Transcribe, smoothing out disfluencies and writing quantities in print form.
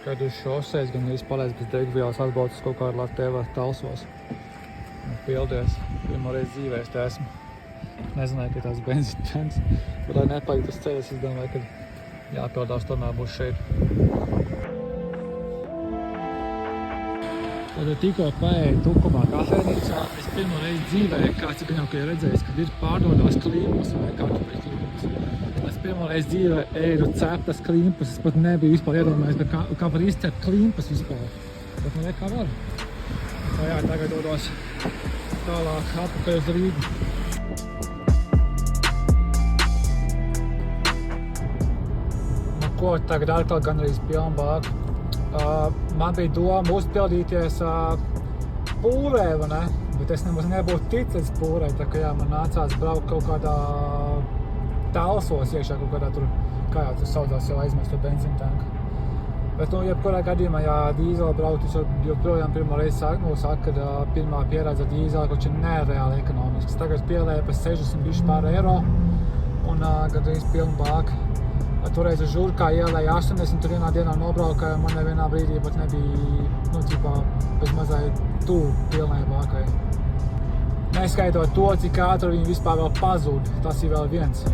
Kad uz šoseis gan izpalaiz bez degvielas atbrauc uz kaut kādu Latēvā Talsos. Pildies, pirmo reizi dzīvē es te esmu. Nezināju, ka tās benzīna tanks. Bet, lai nepalikt uz ceļas, es domāju, ka jāpildās tomēr būs šeit. Tad tikko paēju Tukumā kafejnīcā. Es pirmo reizi dzīvē, kāds gan jau ka ir redzējis, kad ir pārdodās klimpas vai kartupeļu klimpas. Es pirmo reizi dzīvē ēdu ceptas klimpas. Es pat nebiju vispār iedomājies, kā var izcept klimpas vispār. Bet man kā var. Tā jā, tagad dodos tālāk atpakaļ uz Rīgu. Nu ko, tagad atkal gandrīz pilna bāka. Man bija doma uzpildīties pūrē, vai ne? Bet es nemaz nebūtu ticis pūrē, tā kā jā, man nācās braukt kaut kādā Talsos iekšā, kaut kādā tur, kā jau tas saucās, jau aizmirst to benzīna tanku. Bet, jebkurā gadījumā, ja dīzeli braukt, es joprojām pirmo reizi saka, ka pirmā pieredze ar dīzeli, kaut ir nereāli ekonomisks. Tagad pielēja pa 60 bišķi pār eiro un gandrīz pilna bāka. Toreiz uz Žurkā ielēja 80, tur vienā dienā nobrauka, man nevienā brīdī pat nebija, bez mazai tuvu pilnai bākai. Neskaitot to, cik ātri viņi vispār vēl pazūd, tas ir vēl viens.